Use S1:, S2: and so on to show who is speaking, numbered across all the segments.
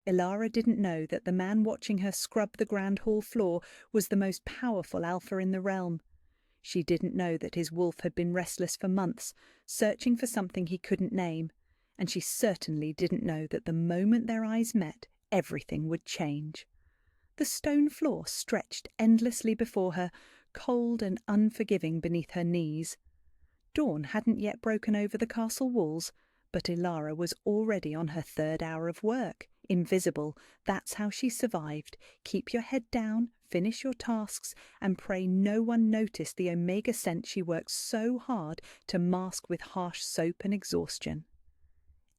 S1: Ilara didn't know that the man watching her scrub the grand hall floor was the most powerful alpha in the realm. She didn't know that his wolf had been restless for months, searching for something he couldn't name, and she certainly didn't know that the moment their eyes met, everything would change. The stone floor stretched endlessly before her, cold and unforgiving beneath her knees. Dawn hadn't yet broken over the castle walls, but Ilara was already on her third hour of work. Invisible, that's how she survived. Keep your head down, finish your tasks, and pray no one noticed the omega scent she worked so hard to mask with harsh soap and exhaustion.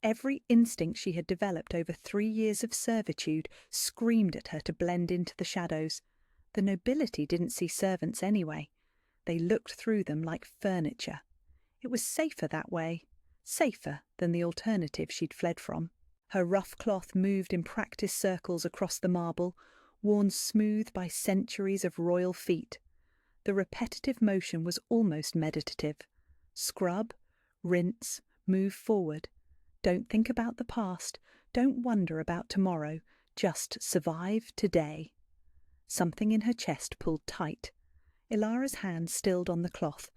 S1: Every instinct she had developed over 3 years of servitude screamed at her to blend into the shadows. The nobility didn't see servants anyway. They looked through them like furniture. It was safer that way, safer than the alternative she'd fled from. Her rough cloth moved in practiced circles across the marble, worn smooth by centuries of royal feet. The repetitive motion was almost meditative. Scrub, rinse, move forward. Don't think about the past, don't wonder about tomorrow, just survive today. Something in her chest pulled tight. Ilara's hand stilled on the cloth.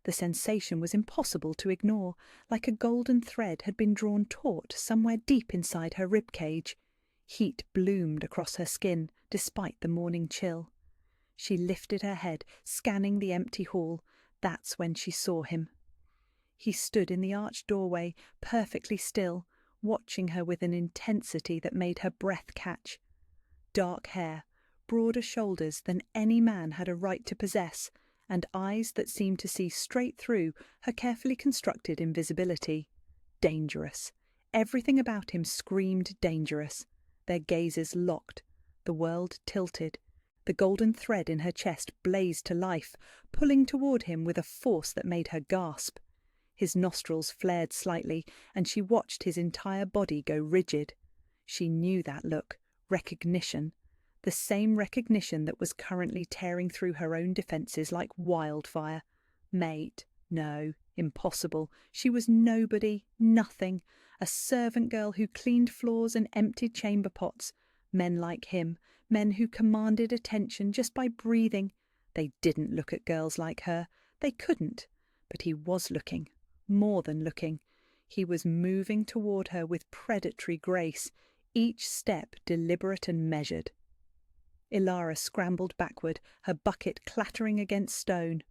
S1: The sensation was impossible to ignore, like a golden thread had been drawn taut somewhere deep inside her ribcage. Heat bloomed across her skin, despite the morning chill. She lifted her head, scanning the empty hall. That's when she saw him. He stood in the arched doorway, perfectly still, watching her with an intensity that made her breath catch. Dark hair, broader shoulders than any man had a right to possess, and eyes that seemed to see straight through her carefully constructed invisibility. Dangerous. Everything about him screamed dangerous. Their gazes locked. The world tilted. The golden thread in her chest blazed to life, pulling toward him with a force that made her gasp. His nostrils flared slightly, and she watched his entire body go rigid. She knew that look. Recognition. The same recognition that was currently tearing through her own defences like wildfire. Mate. No. Impossible. She was nobody, nothing. A servant girl who cleaned floors and emptied chamber pots. Men like him, men who commanded attention just by breathing. They didn't look at girls like her. They couldn't. But he was looking. More than looking. He was moving toward her with predatory grace, each step deliberate and measured. Ilara scrambled backward, her bucket clattering against stone.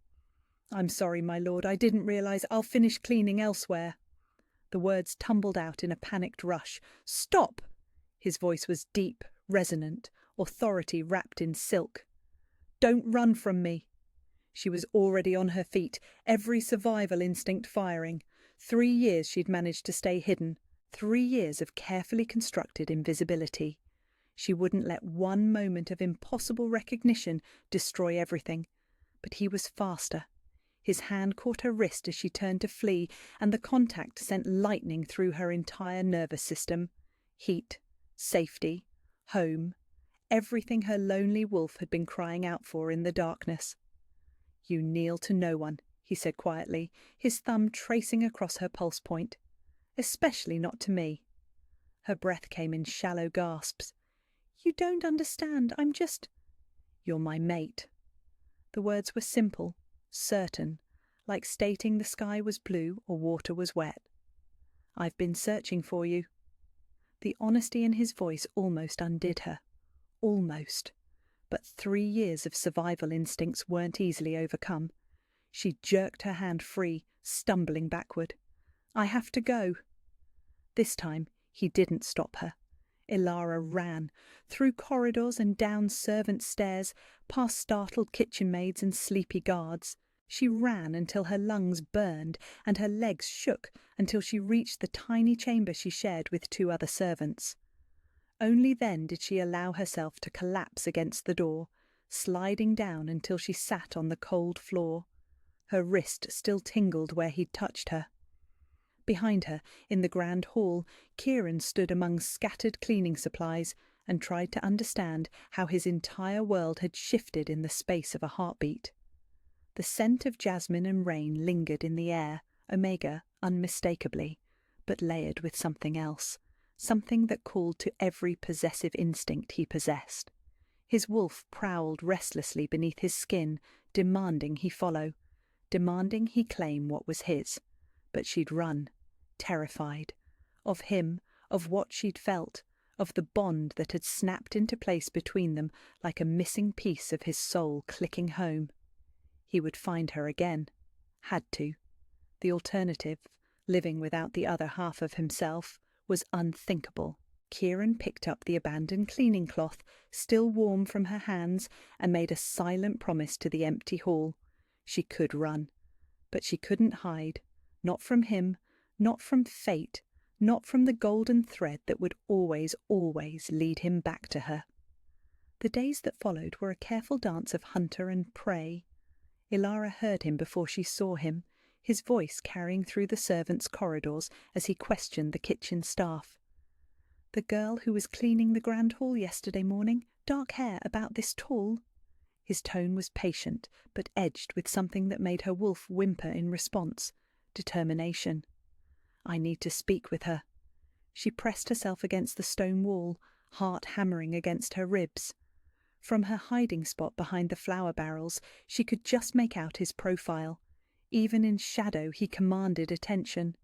S1: "I'm sorry, my lord, I didn't realize. I'll finish cleaning elsewhere." The words tumbled out in a panicked rush. "Stop!" His voice was deep, resonant, authority wrapped in silk. "Don't run from me." She was already on her feet, every survival instinct firing. 3 years she'd managed to stay hidden. 3 years of carefully constructed invisibility. She wouldn't let one moment of impossible recognition destroy everything. But he was faster. His hand caught her wrist as she turned to flee, and the contact sent lightning through her entire nervous system. Heat, safety, home, everything her lonely wolf had been crying out for in the darkness. "You kneel to no one," he said quietly, his thumb tracing across her pulse point. "Especially not to me." Her breath came in shallow gasps. "You don't understand. I'm just—" "You're my mate." The words were simple, certain, like stating the sky was blue or water was wet. "I've been searching for you." The honesty in his voice almost undid her. Almost. But 3 years of survival instincts weren't easily overcome. She jerked her hand free, stumbling backward. "I have to go." This time, he didn't stop her. Ilara ran, through corridors and down servant stairs, past startled kitchen maids and sleepy guards. She ran until her lungs burned and her legs shook until she reached the tiny chamber she shared with 2 other servants. Only then did she allow herself to collapse against the door, sliding down until she sat on the cold floor. Her wrist still tingled where he'd touched her. Behind her, in the grand hall, Kieran stood among scattered cleaning supplies and tried to understand how his entire world had shifted in the space of a heartbeat. The scent of jasmine and rain lingered in the air, omega unmistakably, but layered with something else. something that called to every possessive instinct he possessed. His wolf prowled restlessly beneath his skin, demanding he follow, demanding he claim what was his. But she'd run, terrified, of him, of what she'd felt, of the bond that had snapped into place between them like a missing piece of his soul clicking home. He would find her again. Had to. The alternative, living without the other half of himself, was unthinkable. Kieran picked up the abandoned cleaning cloth, still warm from her hands, and made a silent promise to the empty hall. She could run, but she couldn't hide, not from him, not from fate, not from the golden thread that would always, always lead him back to her. The days that followed were a careful dance of hunter and prey. Ilara heard him before she saw him, his voice carrying through the servants' corridors as he questioned the kitchen staff. The girl who was cleaning the grand hall yesterday morning, dark hair, about this tall. His tone was patient, but edged with something that made her wolf whimper in response. Determination. I need to speak with her. She pressed herself against the stone wall, heart hammering against her ribs. From her hiding spot behind the flour barrels, she could just make out his profile. Even in shadow he commanded attention.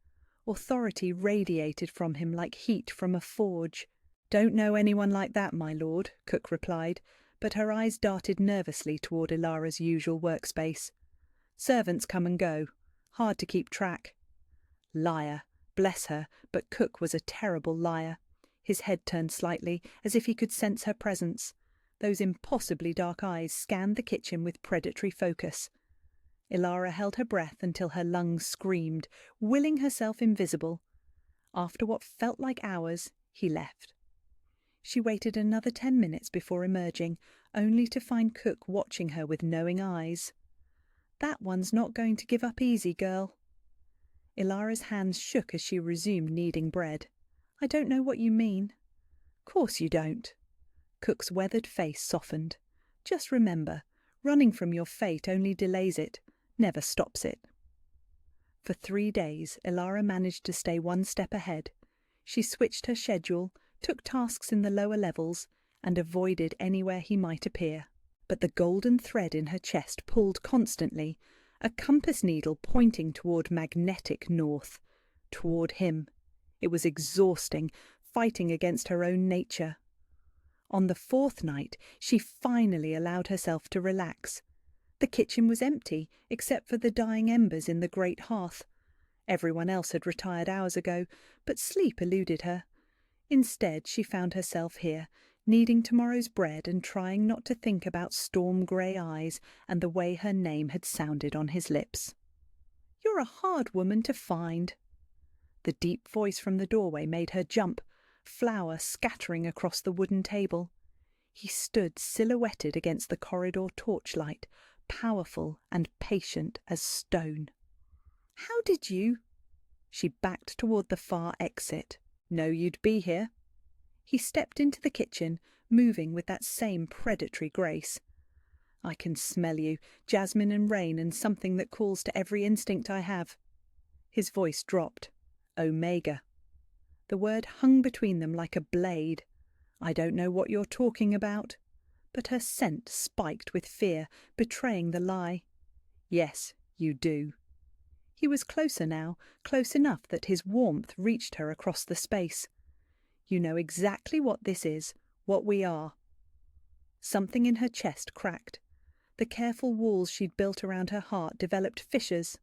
S1: Authority radiated from him like heat from a forge. "Don't know anyone like that, my lord," Cook replied, but her eyes darted nervously toward Ilara's usual workspace. "Servants come and go. Hard to keep track." Liar. Bless her, but Cook was a terrible liar. His head turned slightly, as if he could sense her presence. Those impossibly dark eyes scanned the kitchen with predatory focus. Ilara held her breath until her lungs screamed, willing herself invisible. After what felt like hours, he left. She waited another 10 minutes before emerging, only to find Cook watching her with knowing eyes. "That one's not going to give up easy, girl." Ilara's hands shook as she resumed kneading bread. "I don't know what you mean." "Course you don't." Cook's weathered face softened. "Just remember, running from your fate only delays it, never stops it." For 3 days, Ilara managed to stay one step ahead. She switched her schedule, took tasks in the lower levels, and avoided anywhere he might appear. But the golden thread in her chest pulled constantly, a compass needle pointing toward magnetic north, toward him. It was exhausting, fighting against her own nature. On the 4th night, she finally allowed herself to relax. The kitchen was empty, except for the dying embers in the great hearth. Everyone else had retired hours ago, but sleep eluded her. Instead, she found herself here, kneading tomorrow's bread and trying not to think about storm-grey eyes and the way her name had sounded on his lips. "You're a hard woman to find." The deep voice from the doorway made her jump, flour scattering across the wooden table. He stood silhouetted against the corridor torchlight, powerful and patient as stone. "How did you—" She backed toward the far exit. "Know you'd be here." He stepped into the kitchen, moving with that same predatory grace. "I can smell you, jasmine and rain and something that calls to every instinct I have." His voice dropped. "Omega." The word hung between them like a blade. "I don't know what you're talking about." But her scent spiked with fear, betraying the lie. "Yes, you do." He was closer now, close enough that his warmth reached her across the space. "You know exactly what this is, what we are." Something in her chest cracked. The careful walls she'd built around her heart developed fissures.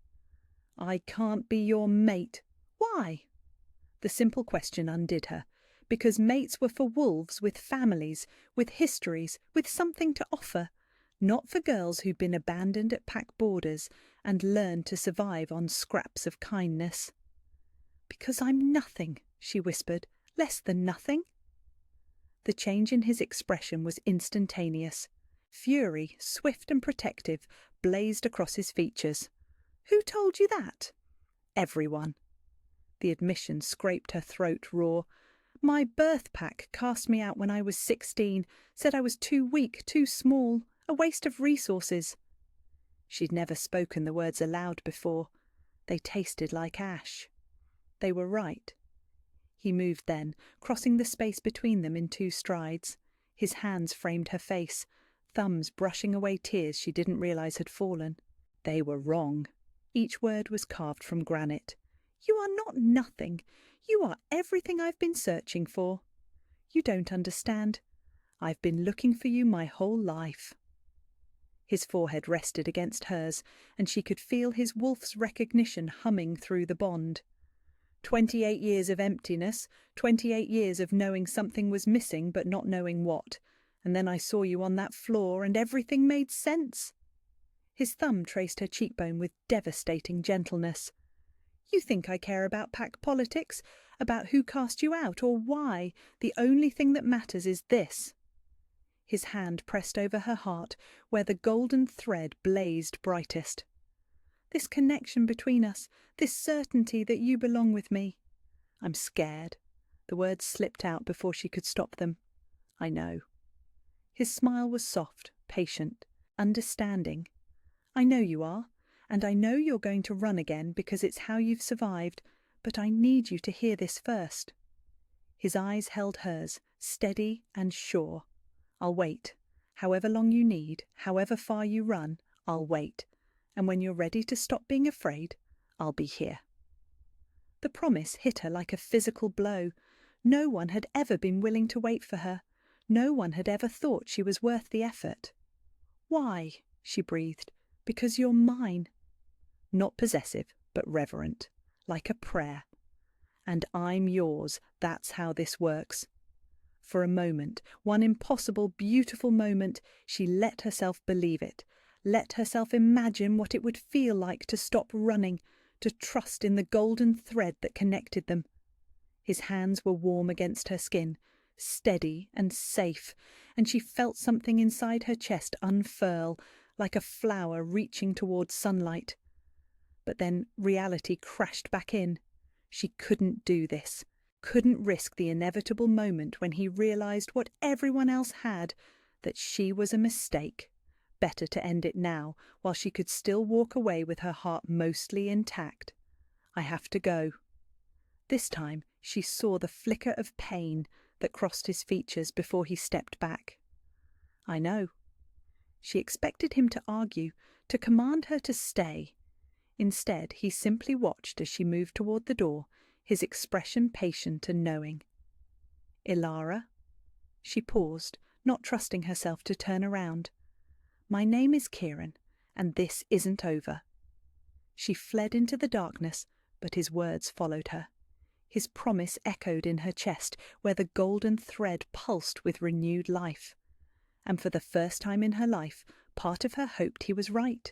S1: "I can't be your mate." "Why?" The simple question undid her. Because mates were for wolves with families, with histories, with something to offer, not for girls who'd been abandoned at pack borders and learned to survive on scraps of kindness. "Because I'm nothing," she whispered, "less than nothing." The change in his expression was instantaneous. Fury, swift and protective, blazed across his features. "Who told you that?" "Everyone." The admission scraped her throat raw. "My birth pack cast me out when I was 16, said I was too weak, too small, a waste of resources." She'd never spoken the words aloud before. They tasted like ash. They were right. He moved then, crossing the space between them in 2 strides. His hands framed her face, thumbs brushing away tears she didn't realize had fallen. They were wrong. Each word was carved from granite. You are not nothing. You are everything I've been searching for. You don't understand. I've been looking for you my whole life. His forehead rested against hers, and she could feel his wolf's recognition humming through the bond. 28 years of emptiness, 28 years of knowing something was missing but not knowing what, and then I saw you on that floor and everything made sense. His thumb traced her cheekbone with devastating gentleness. You think I care about pack politics, about who cast you out or why? The only thing that matters is this. His hand pressed over her heart, where the golden thread blazed brightest. This connection between us, this certainty that you belong with me. I'm scared. The words slipped out before she could stop them. I know. His smile was soft, patient, understanding. I know you are, and I know you're going to run again because it's how you've survived, but I need you to hear this first. His eyes held hers, steady and sure. I'll wait. However long you need, however far you run, I'll wait. And when you're ready to stop being afraid, I'll be here. The promise hit her like a physical blow. No one had ever been willing to wait for her. No one had ever thought she was worth the effort. Why? She breathed. Because you're mine. Not possessive, but reverent, like a prayer. And I'm yours. That's how this works. For a moment, one impossible, beautiful moment, she let herself believe it, let herself imagine what it would feel like to stop running, to trust in the golden thread that connected them. His hands were warm against her skin, steady and safe, and she felt something inside her chest unfurl, like a flower reaching towards sunlight. But then reality crashed back in. She couldn't do this. Couldn't risk the inevitable moment when he realized what everyone else had, that she was a mistake. Better to end it now, while she could still walk away with her heart mostly intact. I have to go. This time she saw the flicker of pain that crossed his features before he stepped back. I know. She expected him to argue, to command her to stay. Instead, he simply watched as she moved toward the door, his expression patient and knowing. Ilara? She paused, not trusting herself to turn around. My name is Kieran, and this isn't over. She fled into the darkness, but his words followed her. His promise echoed in her chest, where the golden thread pulsed with renewed life. And for the first time in her life, part of her hoped he was right.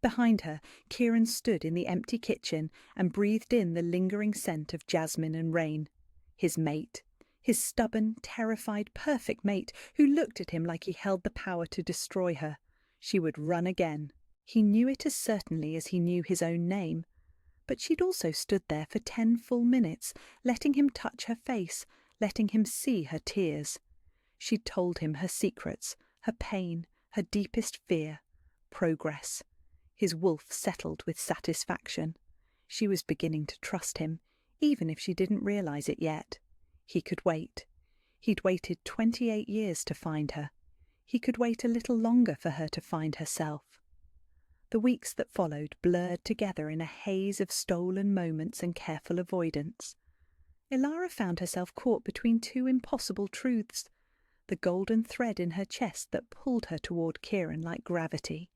S1: Behind her, Kieran stood in the empty kitchen and breathed in the lingering scent of jasmine and rain. His mate, his stubborn, terrified, perfect mate, who looked at him like he held the power to destroy her. She would run again. He knew it as certainly as he knew his own name. But she'd also stood there for 10 full minutes, letting him touch her face, letting him see her tears. She'd told him her secrets, her pain, her deepest fear. Progress. His wolf settled with satisfaction. She was beginning to trust him, even if she didn't realize it yet. He could wait. He'd waited 28 years to find her. He could wait a little longer for her to find herself. The weeks that followed blurred together in a haze of stolen moments and careful avoidance. Ilara found herself caught between 2 impossible truths. The golden thread in her chest that pulled her toward Kieran like gravity,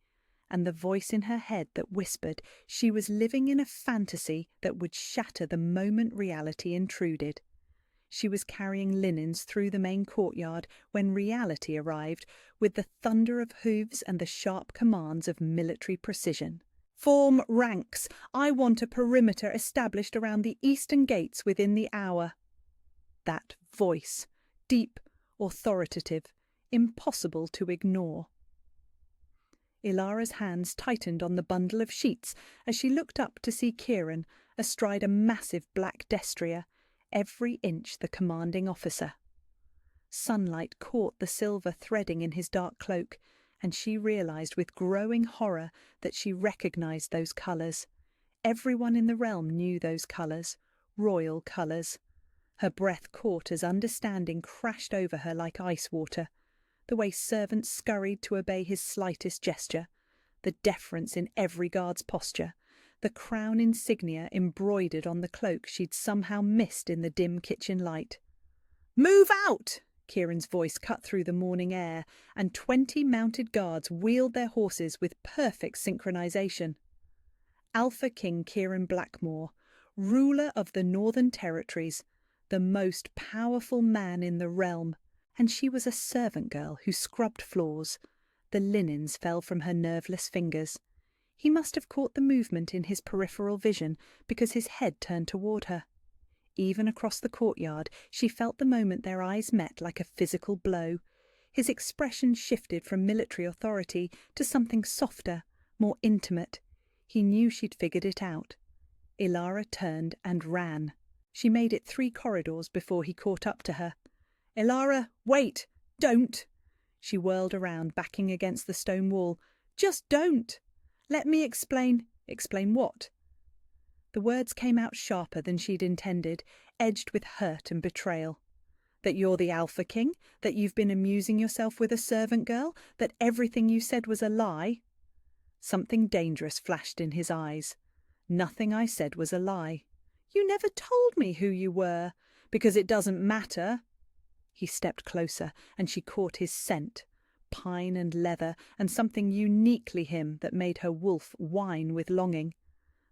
S1: and the voice in her head that whispered she was living in a fantasy that would shatter the moment reality intruded. She was carrying linens through the main courtyard when reality arrived, with the thunder of hooves and the sharp commands of military precision. Form ranks. I want a perimeter established around the eastern gates within the hour. That voice, deep, authoritative, impossible to ignore. Ilara's hands tightened on the bundle of sheets as she looked up to see Kieran astride a massive black destrier, every inch the commanding officer. Sunlight caught the silver threading in his dark cloak, and she realized with growing horror that she recognized those colours. Everyone in the realm knew those colours, royal colours. Her breath caught as understanding crashed over her like ice water. The way servants scurried to obey his slightest gesture, the deference in every guard's posture, the crown insignia embroidered on the cloak she'd somehow missed in the dim kitchen light. "Move out!" Kieran's voice cut through the morning air, and 20 mounted guards wheeled their horses with perfect synchronization. Alpha King Kieran Blackmore, ruler of the Northern Territories, the most powerful man in the realm, and she was a servant girl who scrubbed floors. The linens fell from her nerveless fingers. He must have caught the movement in his peripheral vision because his head turned toward her. Even across the courtyard, she felt the moment their eyes met like a physical blow. His expression shifted from military authority to something softer, more intimate. He knew she'd figured it out. Ilara turned and ran. She made it 3 corridors before he caught up to her. "Ilara, wait! Don't!" She whirled around, backing against the stone wall. "Just don't! Let me explain." "Explain what?" The words came out sharper than she'd intended, edged with hurt and betrayal. "That you're the Alpha King? That you've been amusing yourself with a servant girl? That everything you said was a lie?" Something dangerous flashed in his eyes. "Nothing I said was a lie. You never told me who you were. Because it doesn't matter." He stepped closer, and she caught his scent. Pine and leather, and something uniquely him that made her wolf whine with longing.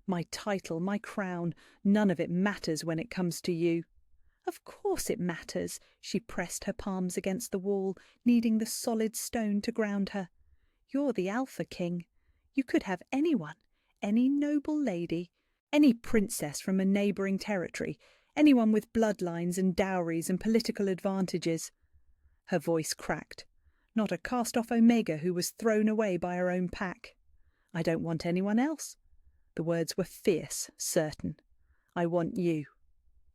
S1: "My title, my crown, none of it matters when it comes to you." "Of course it matters." She pressed her palms against the wall, needing the solid stone to ground her. "You're the Alpha King. You could have anyone, any noble lady, any princess from a neighbouring territory, anyone with bloodlines and dowries and political advantages." Her voice cracked. "Not a cast-off Omega who was thrown away by her own pack. I don't want anyone else." The words were fierce, certain. "I want you."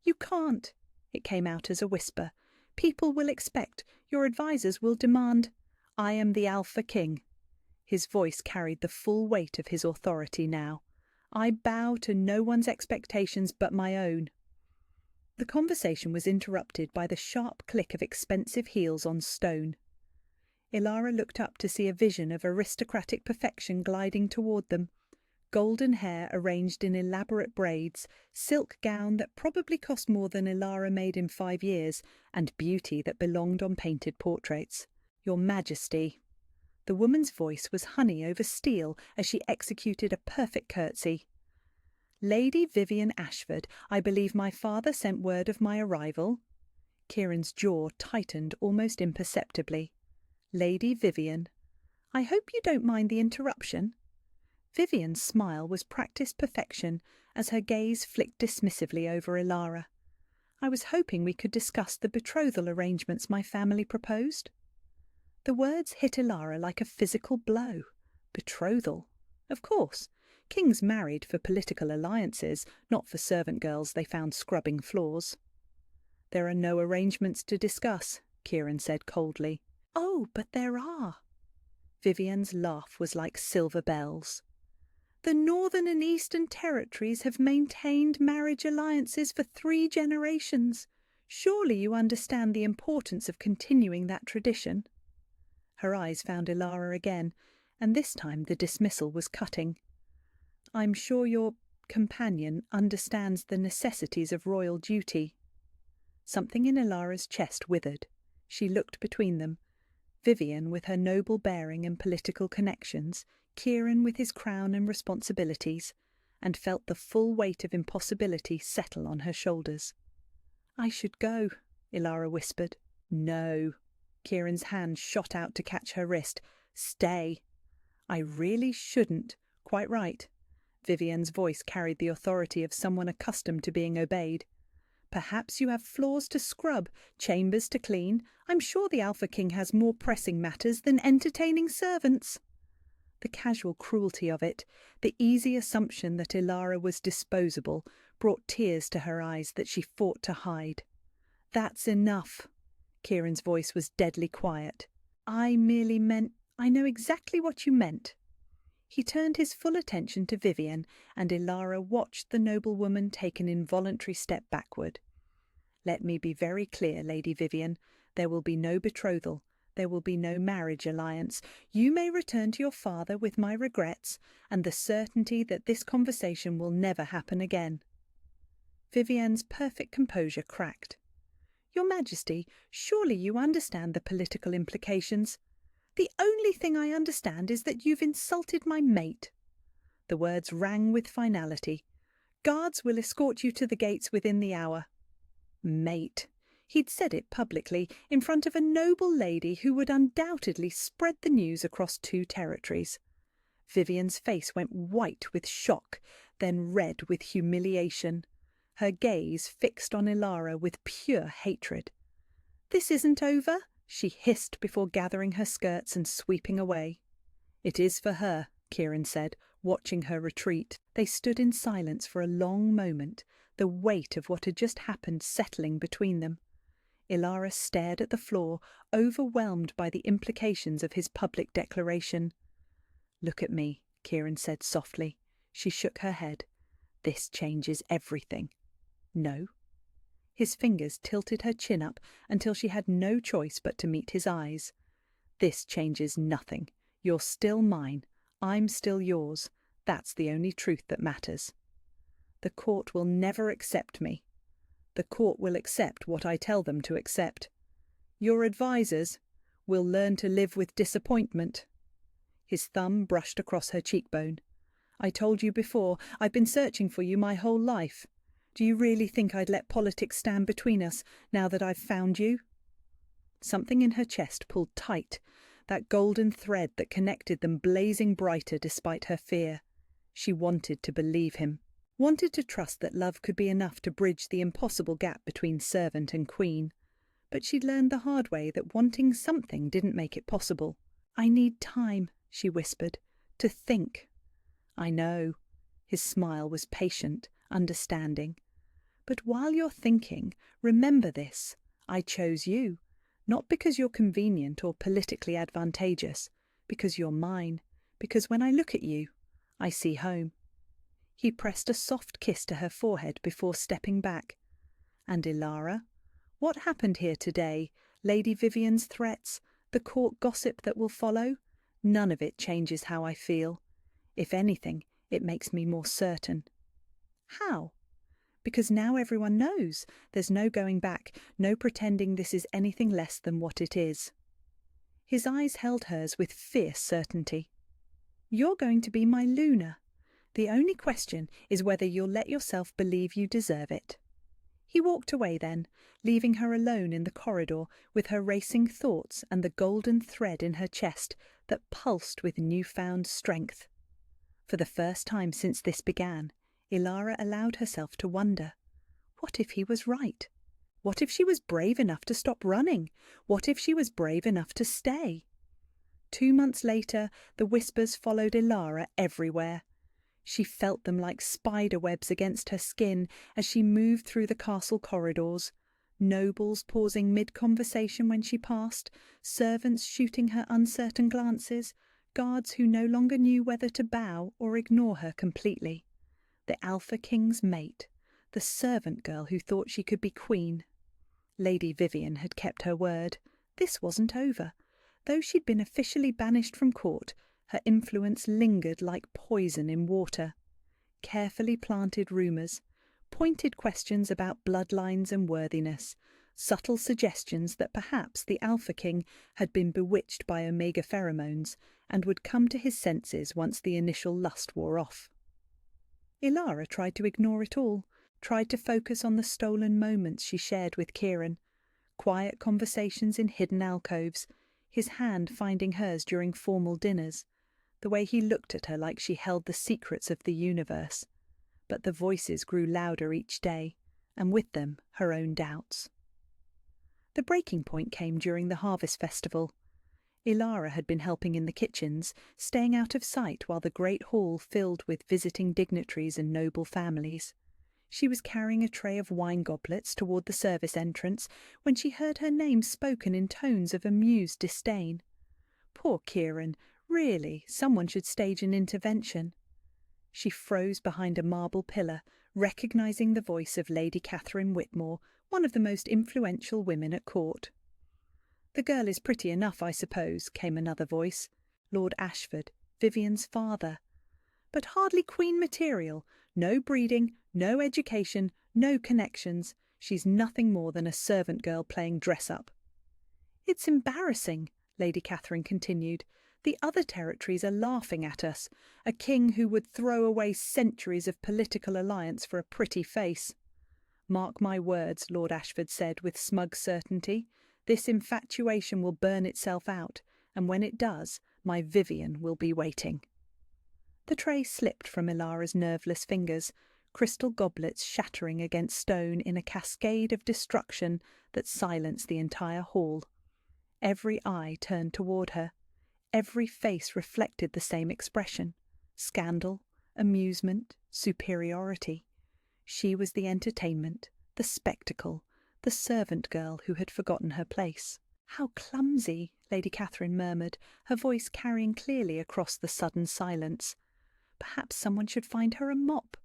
S1: "You can't." It came out as a whisper. "People will expect. Your advisors will demand." "I am the Alpha King." His voice carried the full weight of his authority now. "I bow to no one's expectations but my own." The conversation was interrupted by the sharp click of expensive heels on stone. Ilara looked up to see a vision of aristocratic perfection gliding toward them. Golden hair arranged in elaborate braids, silk gown that probably cost more than Ilara made in 5 years, and beauty that belonged on painted portraits. "Your Majesty." The woman's voice was honey over steel as she executed a perfect curtsy. "Lady Vivian Ashford, I believe my father sent word of my arrival." Kieran's jaw tightened almost imperceptibly. "Lady Vivian. I hope you don't mind the interruption." Vivian's smile was practised perfection as her gaze flicked dismissively over Ilara. "I was hoping we could discuss the betrothal arrangements my family proposed." The words hit Ilara like a physical blow. Betrothal? Of course. Kings married for political alliances, not for servant girls they found scrubbing floors. "There are no arrangements to discuss," Kieran said coldly. "Oh, but there are." Vivian's laugh was like silver bells. "The Northern and Eastern Territories have maintained marriage alliances for 3 generations. Surely you understand the importance of continuing that tradition." Her eyes found Ilara again, and this time the dismissal was cutting. "I'm sure your companion understands the necessities of royal duty." Something in Ilara's chest withered. She looked between them. Vivian with her noble bearing and political connections, Kieran with his crown and responsibilities, and felt the full weight of impossibility settle on her shoulders. "I should go," Ilara whispered. "No." Kieran's hand shot out to catch her wrist. "Stay." "I really shouldn't." "Quite right." Vivian's voice carried the authority of someone accustomed to being obeyed. "Perhaps you have floors to scrub, chambers to clean. I'm sure the Alpha King has more pressing matters than entertaining servants." The casual cruelty of it, the easy assumption that Ilara was disposable, brought tears to her eyes that she fought to hide. "That's enough." Kieran's voice was deadly quiet. "I merely meant, I know exactly what you meant." He turned his full attention to Vivian, and Ilara watched the noblewoman take an involuntary step backward. Let me be very clear, Lady Vivian. There will be no betrothal. There will be no marriage alliance. You may return to your father with my regrets and the certainty that this conversation will never happen again." Vivian's perfect composure cracked. "Your Majesty, surely you understand the political implications." "The only thing I understand is that you've insulted my mate." The words rang with finality. "Guards will escort you to the gates within the hour." Mate. He'd said it publicly, in front of a noble lady who would undoubtedly spread the news across 2 territories. Vivian's face went white with shock, then red with humiliation. Her gaze fixed on Ilara with pure hatred. "This isn't over," she hissed before gathering her skirts and sweeping away. "It is for her," Kieran said, watching her retreat. They stood in silence for a long moment, the weight of what had just happened settling between them. Ilara stared at the floor, overwhelmed by the implications of his public declaration. "Look at me," Kieran said softly. She shook her head. "This changes everything." "No." His fingers tilted her chin up until she had no choice but to meet his eyes. "This changes nothing. You're still mine. I'm still yours. That's the only truth that matters. The court will never accept me. The court will accept what I tell them to accept. Your advisers will learn to live with disappointment." His thumb brushed across her cheekbone. "I told you before, I've been searching for you my whole life. Do you really think I'd let politics stand between us now that I've found you?" Something in her chest pulled tight, that golden thread that connected them blazing brighter despite her fear. She wanted to believe him, wanted to trust that love could be enough to bridge the impossible gap between servant and queen. But she'd learned the hard way that wanting something didn't make it possible. "I need time," she whispered, "to think." "I know." His smile was patient, understanding. "But while you're thinking, remember this. I chose you, not because you're convenient or politically advantageous, because you're mine, because when I look at you, I see home." He pressed a soft kiss to her forehead before stepping back. "And Ilara, what happened here today, Lady Vivian's threats, the court gossip that will follow, none of it changes how I feel. If anything, it makes me more certain." "How?" "Because now everyone knows. There's no going back, no pretending this is anything less than what it is." His eyes held hers with fierce certainty. "You're going to be my Luna. The only question is whether you'll let yourself believe you deserve it." He walked away then, leaving her alone in the corridor with her racing thoughts and the golden thread in her chest that pulsed with newfound strength. For the first time since this began, Ilara allowed herself to wonder. What if he was right? What if she was brave enough to stop running? What if she was brave enough to stay? 2 months later, the whispers followed Ilara everywhere. She felt them like spider webs against her skin as she moved through the castle corridors. Nobles pausing mid-conversation when she passed, servants shooting her uncertain glances, guards who no longer knew whether to bow or ignore her completely. The Alpha King's mate, the servant girl who thought she could be queen. Lady Vivian had kept her word. This wasn't over. Though she'd been officially banished from court, her influence lingered like poison in water. Carefully planted rumours, pointed questions about bloodlines and worthiness, subtle suggestions that perhaps the Alpha King had been bewitched by Omega pheromones and would come to his senses once the initial lust wore off. Ilara tried to ignore it all, tried to focus on the stolen moments she shared with Kieran, quiet conversations in hidden alcoves, his hand finding hers during formal dinners, the way he looked at her like she held the secrets of the universe. But the voices grew louder each day, and with them her own doubts. The breaking point came during the harvest festival. Ilara had been helping in the kitchens, staying out of sight while the great hall filled with visiting dignitaries and noble families. She was carrying a tray of wine goblets toward the service entrance when she heard her name spoken in tones of amused disdain. Poor Kieran, really, someone should stage an intervention. She froze behind a marble pillar, recognising the voice of Lady Catherine Whitmore, one of the most influential women at court. "The girl is pretty enough, I suppose," came another voice. Lord Ashford, Vivian's father. "But hardly queen material. No breeding, no education, no connections. She's nothing more than a servant girl playing dress-up." "It's embarrassing," Lady Catherine continued. "The other territories are laughing at us. A king who would throw away centuries of political alliance for a pretty face." "Mark my words," Lord Ashford said with smug certainty. "This infatuation will burn itself out, and when it does, my Vivian will be waiting." The tray slipped from Ilara's nerveless fingers, crystal goblets shattering against stone in a cascade of destruction that silenced the entire hall. Every eye turned toward her. Every face reflected the same expression: scandal, amusement, superiority. She was the entertainment, the spectacle, the servant girl who had forgotten her place. "How clumsy," Lady Catherine murmured, her voice carrying clearly across the sudden silence. "Perhaps someone should find her a mop."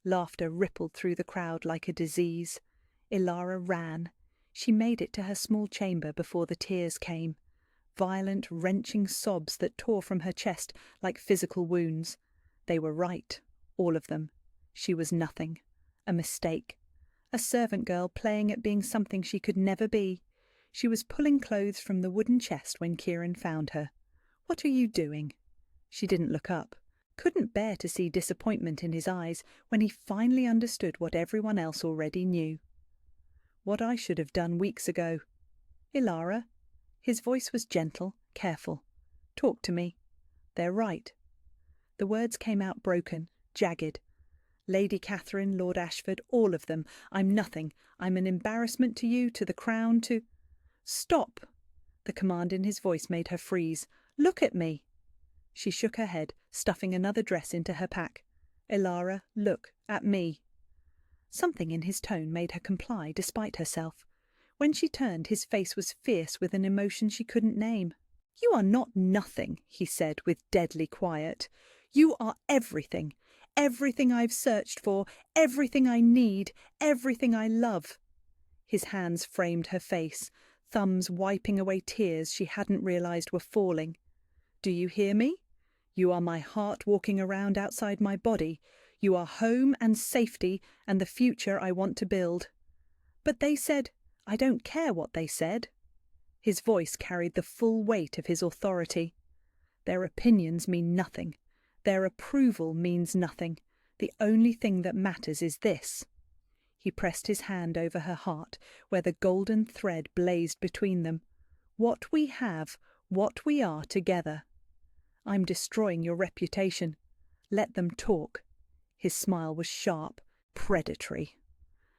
S1: Laughter rippled through the crowd like a disease. Ilara ran. She made it to her small chamber before the tears came. Violent, wrenching sobs that tore from her chest like physical wounds. They were right, all of them. She was nothing. A mistake. A servant girl playing at being something she could never be. She was pulling clothes from the wooden chest when Kieran found her. "What are you doing?" She didn't look up. Couldn't bear to see disappointment in his eyes when he finally understood what everyone else already knew. "What I should have done weeks ago." "Ilara?" His voice was gentle, careful. "Talk to me." "They're right." The words came out broken, jagged. "Lady Catherine, Lord Ashford, all of them. I'm nothing. I'm an embarrassment to you, to the crown, to—" "Stop!" The command in his voice made her freeze. "Look at me." She shook her head, stuffing another dress into her pack. "Ilara, look at me." Something in his tone made her comply despite herself. When she turned, his face was fierce with an emotion she couldn't name. "You are not nothing," he said with deadly quiet. "You are everything. Everything I've searched for, everything I need, everything I love." His hands framed her face, thumbs wiping away tears she hadn't realized were falling. "Do you hear me? You are my heart walking around outside my body. You are home and safety and the future I want to build." "But they said—" "I don't care what they said." His voice carried the full weight of his authority. "Their opinions mean nothing. Their approval means nothing. The only thing that matters is this." He pressed his hand over her heart, where the golden thread blazed between them. "What we have, what we are together. I'm destroying your reputation. Let them talk." His smile was sharp, predatory.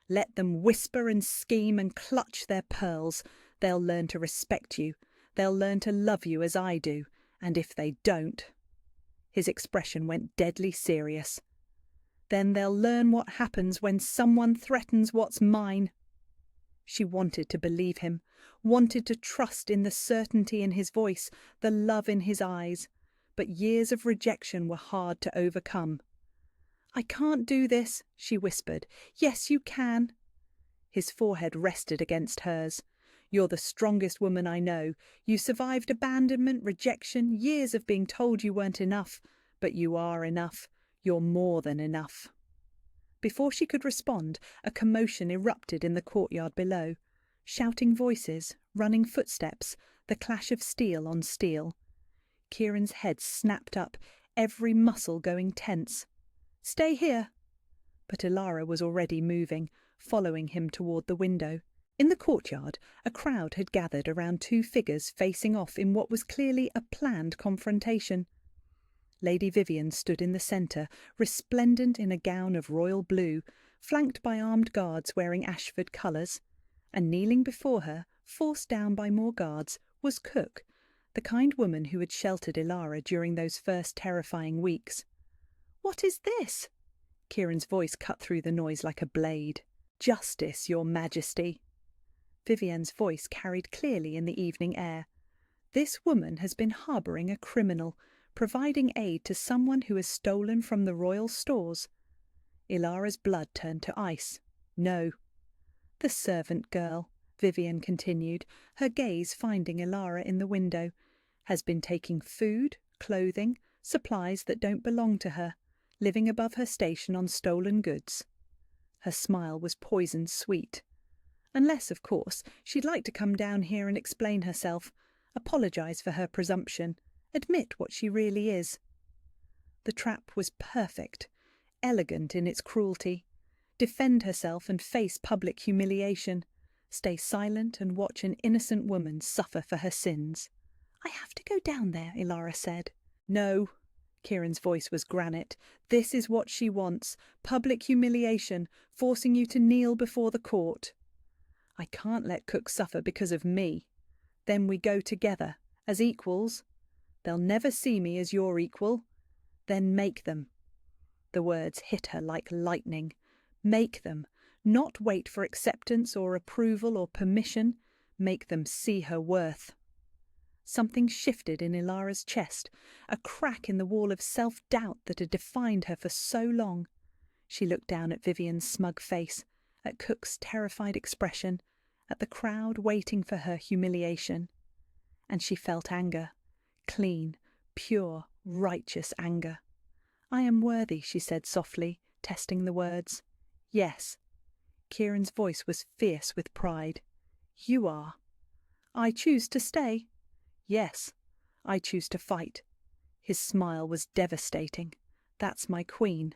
S1: "Let them whisper and scheme and clutch their pearls. They'll learn to respect you. They'll learn to love you as I do. And if they don't—" His expression went deadly serious. "Then they'll learn what happens when someone threatens what's mine." She wanted to believe him, wanted to trust in the certainty in his voice, the love in his eyes. But years of rejection were hard to overcome. "I can't do this," she whispered. "Yes, you can." His forehead rested against hers. "You're the strongest woman I know. You survived abandonment, rejection, years of being told you weren't enough. But you are enough. You're more than enough." Before she could respond, a commotion erupted in the courtyard below. Shouting voices, running footsteps, the clash of steel on steel. Kieran's head snapped up, every muscle going tense. "Stay here." But Ilara was already moving, following him toward the window. In the courtyard, a crowd had gathered around two figures facing off in what was clearly a planned confrontation. Lady Vivian stood in the centre, resplendent in a gown of royal blue, flanked by armed guards wearing Ashford colours. And kneeling before her, forced down by more guards, was Cook, the kind woman who had sheltered Ilara during those first terrifying weeks. "What is this?" Kieran's voice cut through the noise like a blade. "Justice, Your Majesty." Vivian's voice carried clearly in the evening air. "This woman has been harbouring a criminal, providing aid to someone who has stolen from the royal stores." Ilara's blood turned to ice. No. The servant girl, Vivian continued, her gaze finding Ilara in the window, has been taking food, clothing, supplies that don't belong to her, living above her station on stolen goods. Her smile was poison sweet. Unless, of course, she'd like to come down here and explain herself, apologise for her presumption, admit what she really is. The trap was perfect, elegant in its cruelty. Defend herself and face public humiliation. Stay silent and watch an innocent woman suffer for her sins. "I have to go down there," Ilara said. "No." Kieran's voice was granite. "This is what she wants. Public humiliation, forcing you to kneel before the court." "I can't let Cook suffer because of me. Then we go together, as equals. They'll never see me as your equal. Then make them." The words hit her like lightning. Make them. Not wait for acceptance or approval or permission. Make them see her worth. Something shifted in Ilara's chest, a crack in the wall of self-doubt that had defined her for so long. She looked down at Vivian's smug face, at Cook's terrified expression, at the crowd waiting for her humiliation. And she felt anger. Clean, pure, righteous anger. "I am worthy," she said softly, testing the words. "Yes." Kieran's voice was fierce with pride. "You are." "I choose to stay." "Yes, I choose to fight." His smile was devastating. "That's my queen."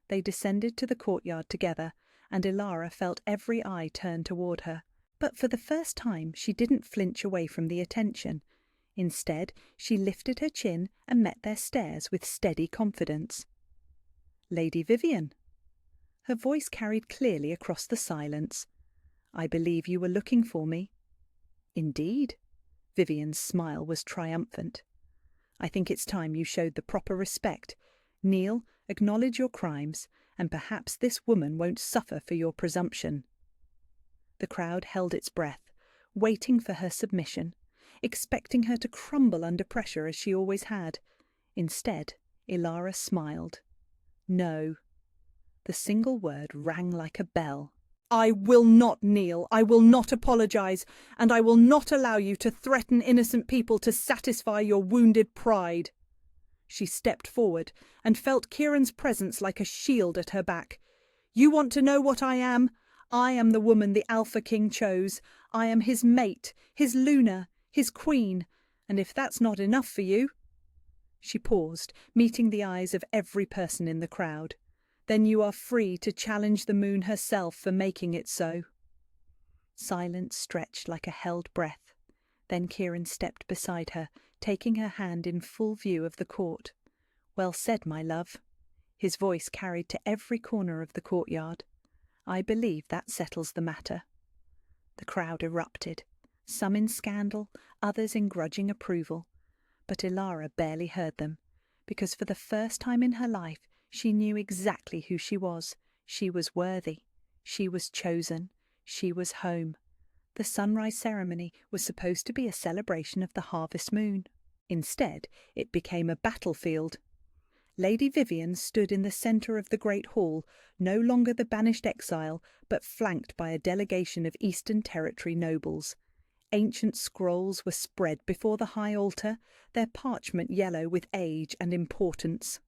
S1: They descended to the courtyard together, and Ilara felt every eye turn toward her. But for the first time she didn't flinch away from the attention. Instead, she lifted her chin and met their stares with steady confidence. "Lady Vivian." Her voice carried clearly across the silence. "I believe you were looking for me." "Indeed." Vivian's smile was triumphant. "I think it's time you showed the proper respect. Kneel, acknowledge your crimes, and perhaps this woman won't suffer for your presumption." The crowd held its breath, waiting for her submission, expecting her to crumble under pressure as she always had. Instead, Ilara smiled. "No." The single word rang like a bell. "I will not kneel, I will not apologise, and I will not allow you to threaten innocent people to satisfy your wounded pride." She stepped forward and felt Kieran's presence like a shield at her back. "You want to know what I am? I am the woman the Alpha King chose. I am his mate, his Luna, his queen, and if that's not enough for you—" She paused, meeting the eyes of every person in the crowd. "Then you are free to challenge the moon herself for making it so." Silence stretched like a held breath. Then Kieran stepped beside her, taking her hand in full view of the court. "Well said, my love." His voice carried to every corner of the courtyard. "I believe that settles the matter." The crowd erupted, some in scandal, others in grudging approval. But Ilara barely heard them, because for the first time in her life she knew exactly who she was. She was worthy. She was chosen. She was home. The sunrise ceremony was supposed to be a celebration of the harvest moon. Instead, it became a battlefield. Lady Vivian stood in the centre of the great hall, no longer the banished exile, but flanked by a delegation of Eastern Territory nobles. Ancient scrolls were spread before the high altar, their parchment yellow with age and importance.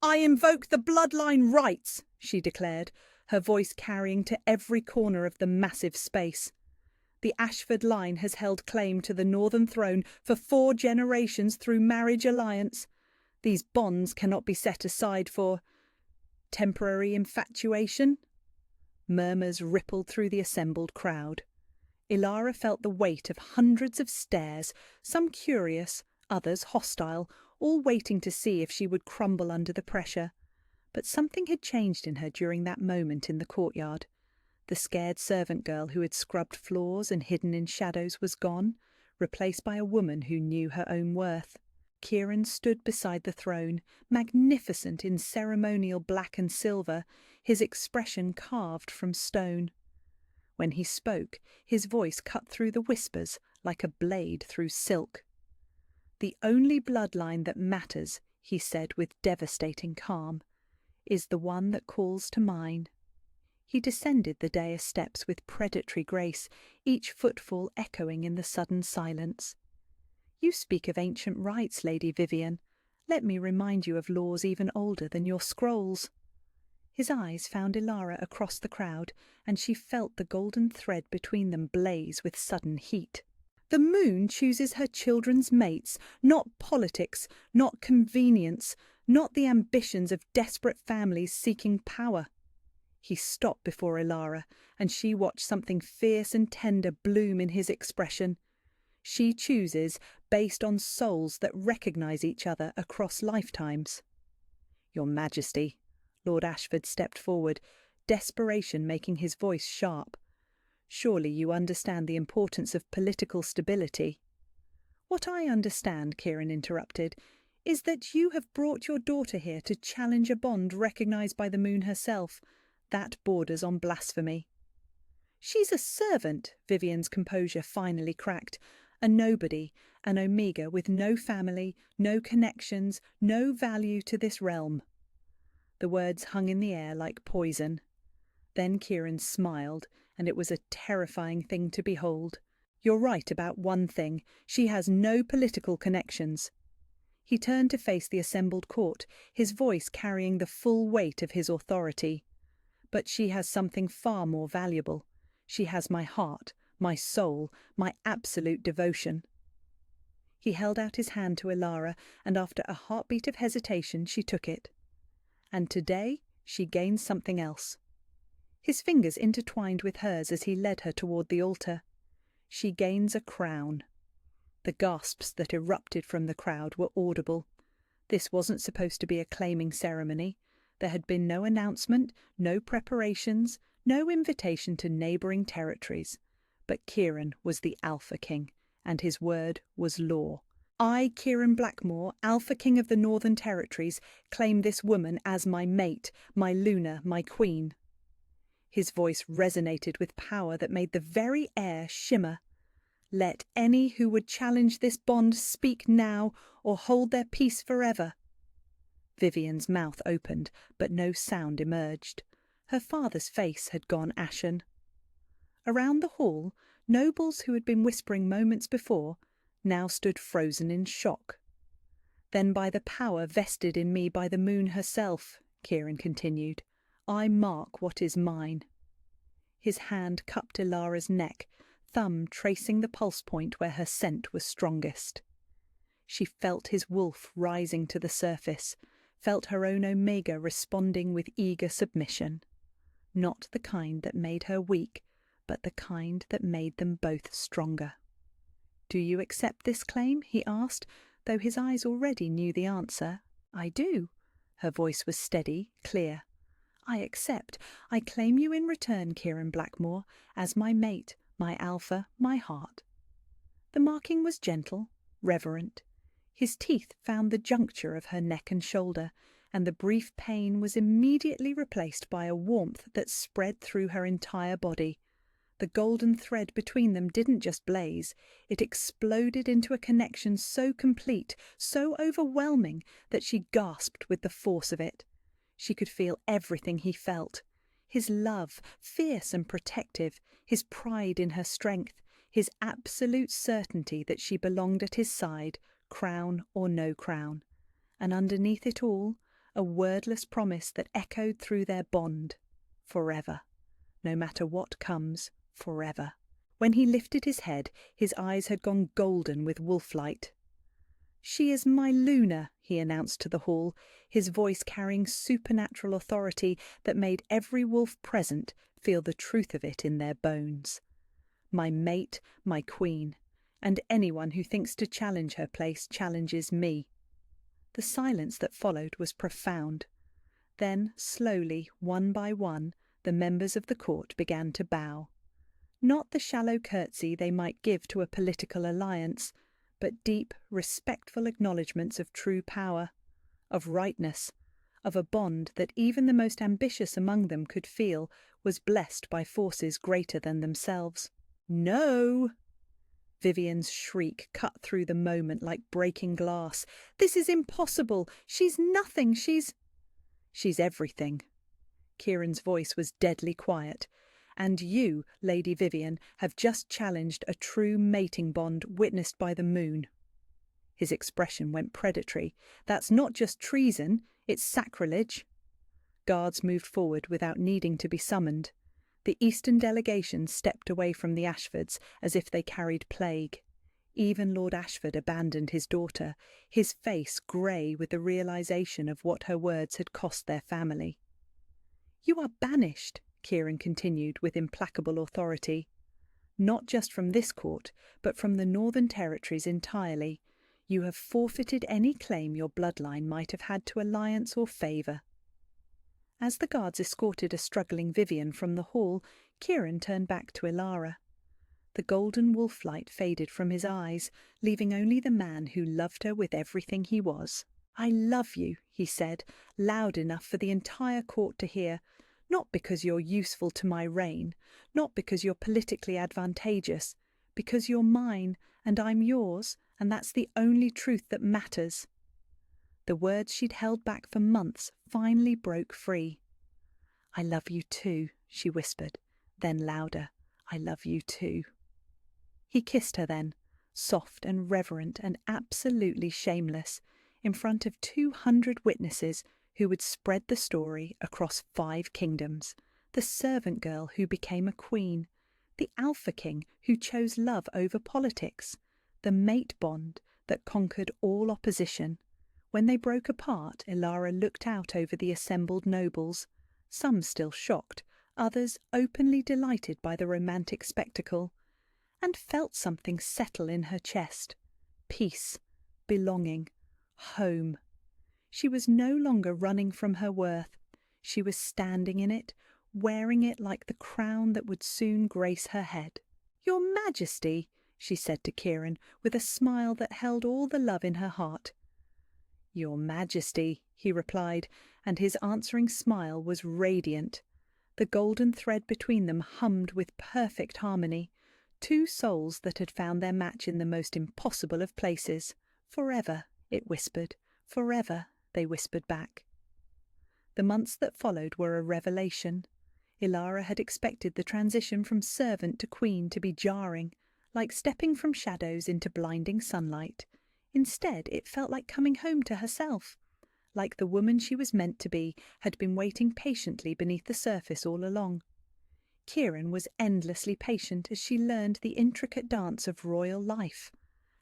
S1: "I invoke the bloodline rights," she declared, her voice carrying to every corner of the massive space. "The Ashford line has held claim to the northern throne for 4 generations through marriage alliance. These bonds cannot be set aside for temporary infatuation." Murmurs rippled through the assembled crowd. Ilara felt the weight of hundreds of stares, some curious, others hostile, all waiting to see if she would crumble under the pressure. But something had changed in her during that moment in the courtyard. The scared servant girl who had scrubbed floors and hidden in shadows was gone, replaced by a woman who knew her own worth. Kieran stood beside the throne, magnificent in ceremonial black and silver, his expression carved from stone. When he spoke, his voice cut through the whispers like a blade through silk. "The only bloodline that matters," he said with devastating calm, "is the one that calls to mine." He descended the dais steps with predatory grace, each footfall echoing in the sudden silence. "You speak of ancient rites, Lady Vivian. Let me remind you of laws even older than your scrolls." His eyes found Ilara across the crowd, and she felt the golden thread between them blaze with sudden heat. "The moon chooses her children's mates, not politics, not convenience, not the ambitions of desperate families seeking power." He stopped before Ilara, and she watched something fierce and tender bloom in his expression. She chooses based on souls that recognize each other across lifetimes. "Your Majesty," Lord Ashford stepped forward, desperation making his voice sharp. "Surely you understand the importance of political stability." "What I understand," Kieran interrupted, "is that you have brought your daughter here to challenge a bond recognised by the moon herself. That borders on blasphemy." "She's a servant," Vivian's composure finally cracked. "A nobody, an Omega with no family, no connections, no value to this realm." The words hung in the air like poison. Then Kieran smiled, and it was a terrifying thing to behold. "You're right about one thing. She has no political connections." He turned to face the assembled court, his voice carrying the full weight of his authority. "But she has something far more valuable. She has my heart, my soul, my absolute devotion." He held out his hand to Ilara, and after a heartbeat of hesitation she took it. "And today she gains something else." His fingers intertwined with hers as he led her toward the altar. "She gains a crown." The gasps that erupted from the crowd were audible. This wasn't supposed to be a claiming ceremony. There had been no announcement, no preparations, no invitation to neighbouring territories. But Kieran was the Alpha King, and his word was law. "I, Kieran Blackmore, Alpha King of the Northern Territories, claim this woman as my mate, my Luna, my queen." His voice resonated with power that made the very air shimmer. "Let any who would challenge this bond speak now, or hold their peace forever." Vivian's mouth opened, but no sound emerged. Her father's face had gone ashen. Around the hall, nobles who had been whispering moments before now stood frozen in shock. "Then by the power vested in me by the moon herself," Kieran continued, "I mark what is mine." His hand cupped Ilara's neck, thumb tracing the pulse point where her scent was strongest. She felt his wolf rising to the surface, felt her own Omega responding with eager submission. Not the kind that made her weak, but the kind that made them both stronger. "Do you accept this claim?" he asked, though his eyes already knew the answer. "I do." Her voice was steady, clear. "I accept. I claim you in return, Kieran Blackmore, as my mate, my alpha, my heart." The marking was gentle, reverent. His teeth found the juncture of her neck and shoulder, and the brief pain was immediately replaced by a warmth that spread through her entire body. The golden thread between them didn't just blaze, it exploded into a connection so complete, so overwhelming, that she gasped with the force of it. She could feel everything he felt. His love, fierce and protective, his pride in her strength, his absolute certainty that she belonged at his side, crown or no crown. And underneath it all, a wordless promise that echoed through their bond. Forever. No matter what comes, forever. When he lifted his head, his eyes had gone golden with wolf-light. "She is my Luna," he announced to the hall, his voice carrying supernatural authority that made every wolf present feel the truth of it in their bones. "My mate, my queen, and anyone who thinks to challenge her place challenges me." The silence that followed was profound. Then, slowly, one by one, the members of the court began to bow. Not the shallow curtsy they might give to a political alliance, but deep, respectful acknowledgments of true power, of rightness, of a bond that even the most ambitious among them could feel was blessed by forces greater than themselves. "No!" Vivian's shriek cut through the moment like breaking glass. "This is impossible! She's nothing! She's everything." Kieran's voice was deadly quiet. "And you, Lady Vivian, have just challenged a true mating bond witnessed by the moon." His expression went predatory. "That's not just treason, it's sacrilege." Guards moved forward without needing to be summoned. The Eastern delegation stepped away from the Ashfords as if they carried plague. Even Lord Ashford abandoned his daughter, his face grey with the realization of what her words had cost their family. "You are banished," Kieran continued with implacable authority. "Not just from this court, but from the Northern Territories entirely. You have forfeited any claim your bloodline might have had to alliance or favour." As the guards escorted a struggling Vivian from the hall, Kieran turned back to Ilara. The golden wolf light faded from his eyes, leaving only the man who loved her with everything he was. "I love you," he said, loud enough for the entire court to hear. "Not because you're useful to my reign, not because you're politically advantageous, because you're mine and I'm yours, and that's the only truth that matters." The words she'd held back for months finally broke free. "I love you too," she whispered, then louder, "I love you too." He kissed her then, soft and reverent and absolutely shameless, in front of 200 witnesses who would spread the story across 5 kingdoms. The servant girl who became a queen, the Alpha King who chose love over politics, the mate bond that conquered all opposition. When they broke apart, Ilara looked out over the assembled nobles, some still shocked, others openly delighted by the romantic spectacle, and felt something settle in her chest. Peace, belonging, home. She was no longer running from her worth. She was standing in it, wearing it like the crown that would soon grace her head. "Your Majesty," she said to Kieran, with a smile that held all the love in her heart. "Your Majesty," he replied, and his answering smile was radiant. The golden thread between them hummed with perfect harmony. 2 souls that had found their match in the most impossible of places. "Forever," it whispered. "Forever," they whispered back. The months that followed were a revelation. Ilara had expected the transition from servant to queen to be jarring, like stepping from shadows into blinding sunlight. Instead, it felt like coming home to herself, like the woman she was meant to be had been waiting patiently beneath the surface all along. Kieran was endlessly patient as she learned the intricate dance of royal life,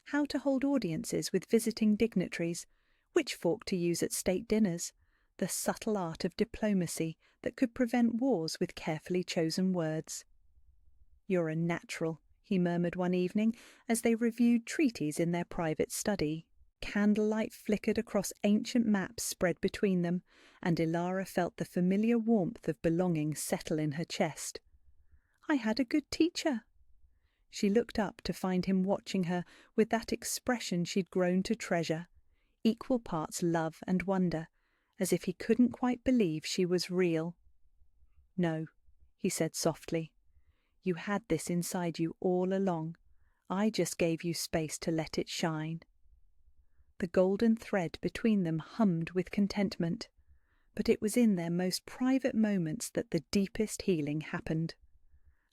S1: how to hold audiences with visiting dignitaries, which fork to use at state dinners, the subtle art of diplomacy that could prevent wars with carefully chosen words. "You're a natural," he murmured one evening as they reviewed treaties in their private study. Candlelight flickered across ancient maps spread between them, and Ilara felt the familiar warmth of belonging settle in her chest. "I had a good teacher." She looked up to find him watching her with that expression she'd grown to treasure, equal parts love and wonder, as if he couldn't quite believe she was real. "No," he said softly. "You had this inside you all along. I just gave you space to let it shine." The golden thread between them hummed with contentment, but it was in their most private moments that the deepest healing happened.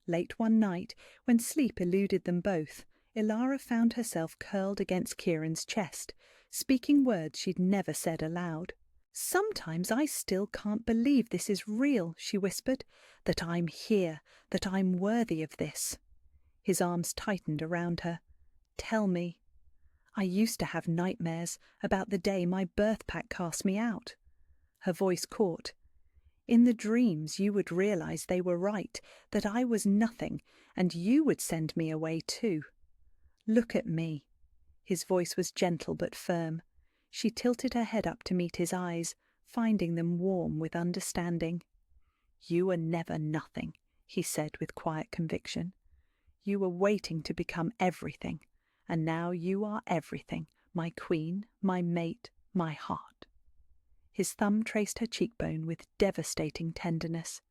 S1: Late one night, when sleep eluded them both, Ilara found herself curled against Kieran's chest, speaking words she'd never said aloud. "Sometimes I still can't believe this is real," she whispered, "that I'm here, that I'm worthy of this." His arms tightened around her. "Tell me." "I used to have nightmares about the day my birth pack cast me out." Her voice caught. "In the dreams you would realize they were right, that I was nothing, and you would send me away too. Look at me." His voice was gentle but firm. She tilted her head up to meet his eyes, finding them warm with understanding. "You were never nothing," he said with quiet conviction. "You were waiting to become everything, and now you are everything, my queen, my mate, my heart." His thumb traced her cheekbone with devastating tenderness.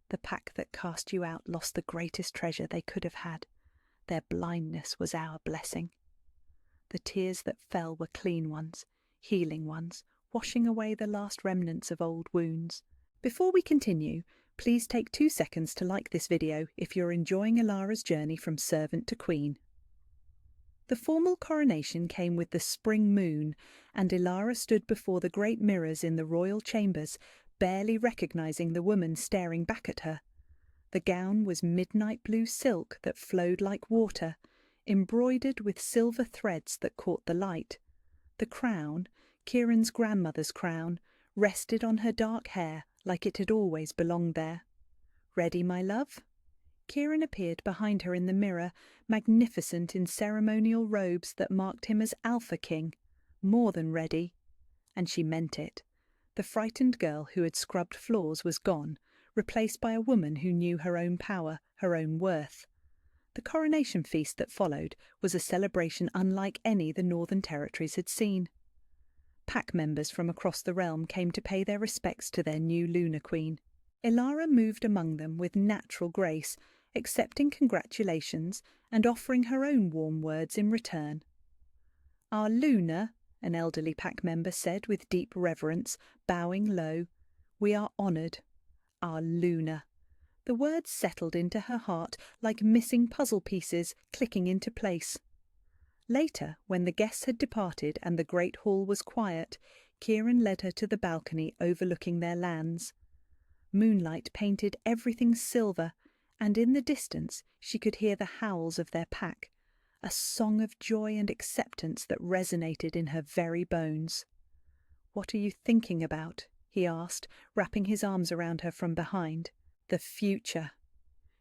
S1: "The pack that cast you out lost the greatest treasure they could have had. Their blindness was our blessing." The tears that fell were clean ones, healing ones, washing away the last remnants of old wounds. Before we continue, please take 2 seconds to like this video if you're enjoying Ilara's journey from servant to queen. The formal coronation came with the spring moon, and Ilara stood before the great mirrors in the royal chambers, barely recognizing the woman staring back at her. The gown was midnight blue silk that flowed like water, embroidered with silver threads that caught the light. The crown, Kieran's grandmother's crown, rested on her dark hair like it had always belonged there. "Ready, my love?" Kieran appeared behind her in the mirror, magnificent in ceremonial robes that marked him as Alpha King. More than ready. And she meant it. The frightened girl who had scrubbed floors was gone, replaced by a woman who knew her own power, her own worth. The coronation feast that followed was a celebration unlike any the Northern Territories had seen. Pack members from across the realm came to pay their respects to their new Lunar Queen. Ilara moved among them with natural grace, accepting congratulations and offering her own warm words in return. "Our Luna," an elderly pack member said with deep reverence, bowing low. "We are honoured. Our Luna." The words settled into her heart like missing puzzle pieces clicking into place. Later, when the guests had departed and the great hall was quiet, Kieran led her to the balcony overlooking their lands. Moonlight painted everything silver, and in the distance she could hear the howls of their pack, a song of joy and acceptance that resonated in her very bones. "What are you thinking about?" he asked, wrapping his arms around her from behind. "The future."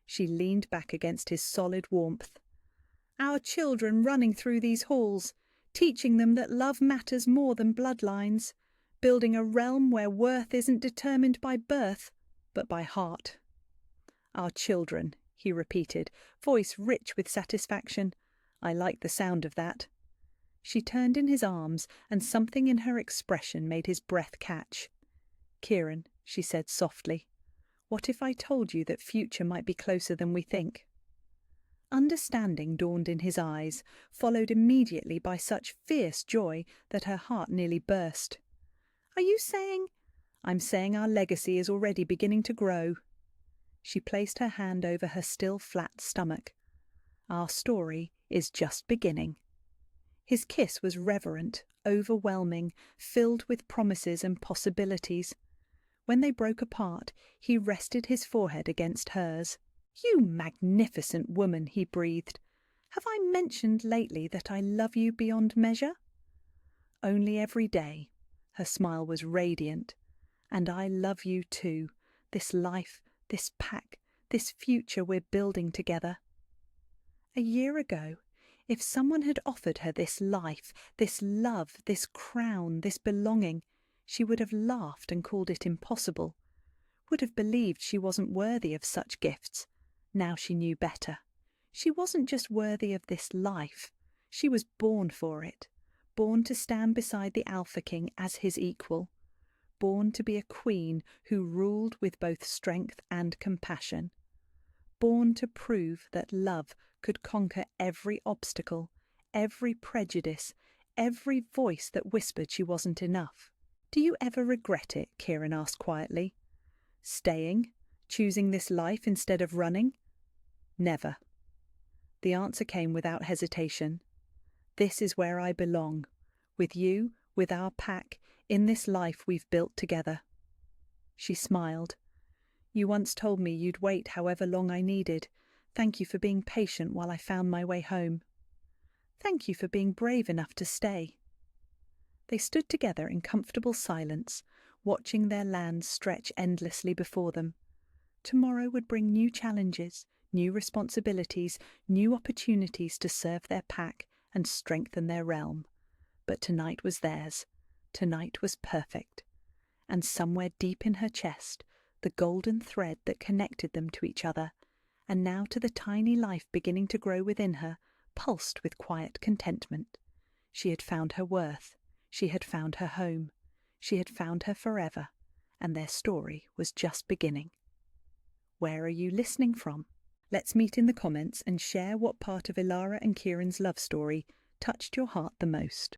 S1: She leaned back against his solid warmth. "Our children running through these halls, teaching them that love matters more than bloodlines, building a realm where worth isn't determined by birth, but by heart." "Our children," he repeated, voice rich with satisfaction. "I like the sound of that." She turned in his arms, and something in her expression made his breath catch. "Kieran," she said softly, "what if I told you that future might be closer than we think?" Understanding dawned in his eyes, followed immediately by such fierce joy that her heart nearly burst. "Are you saying—" "I'm saying our legacy is already beginning to grow." She placed her hand over her still flat stomach. "Our story is just beginning." His kiss was reverent, overwhelming, filled with promises and possibilities. When they broke apart, he rested his forehead against hers. "You magnificent woman," he breathed. "Have I mentioned lately that I love you beyond measure?" "Only every day." Her smile was radiant. "And I love you too. This life, this pack, this future we're building together." A year ago, if someone had offered her this life, this love, this crown, this belonging, she would have laughed and called it impossible, would have believed she wasn't worthy of such gifts. Now she knew better. She wasn't just worthy of this life. She was born for it, born to stand beside the Alpha King as his equal, born to be a queen who ruled with both strength and compassion, born to prove that love could conquer every obstacle, every prejudice, every voice that whispered she wasn't enough. "Do you ever regret it?" Kieran asked quietly. "Staying, choosing this life instead of running?" "Never." The answer came without hesitation. "This is where I belong, with you, with our pack, in this life we've built together." She smiled. "You once told me you'd wait however long I needed. Thank you for being patient while I found my way home." "Thank you for being brave enough to stay." They stood together in comfortable silence, watching their lands stretch endlessly before them. Tomorrow would bring new challenges, new responsibilities, new opportunities to serve their pack and strengthen their realm. But tonight was theirs. Tonight was perfect. And somewhere deep in her chest, the golden thread that connected them to each other, and now to the tiny life beginning to grow within her, pulsed with quiet contentment. She had found her worth. She had found her home. She had found her forever, and their story was just beginning. Where are you listening from? Let's meet in the comments and share what part of Ilara and Kieran's love story touched your heart the most.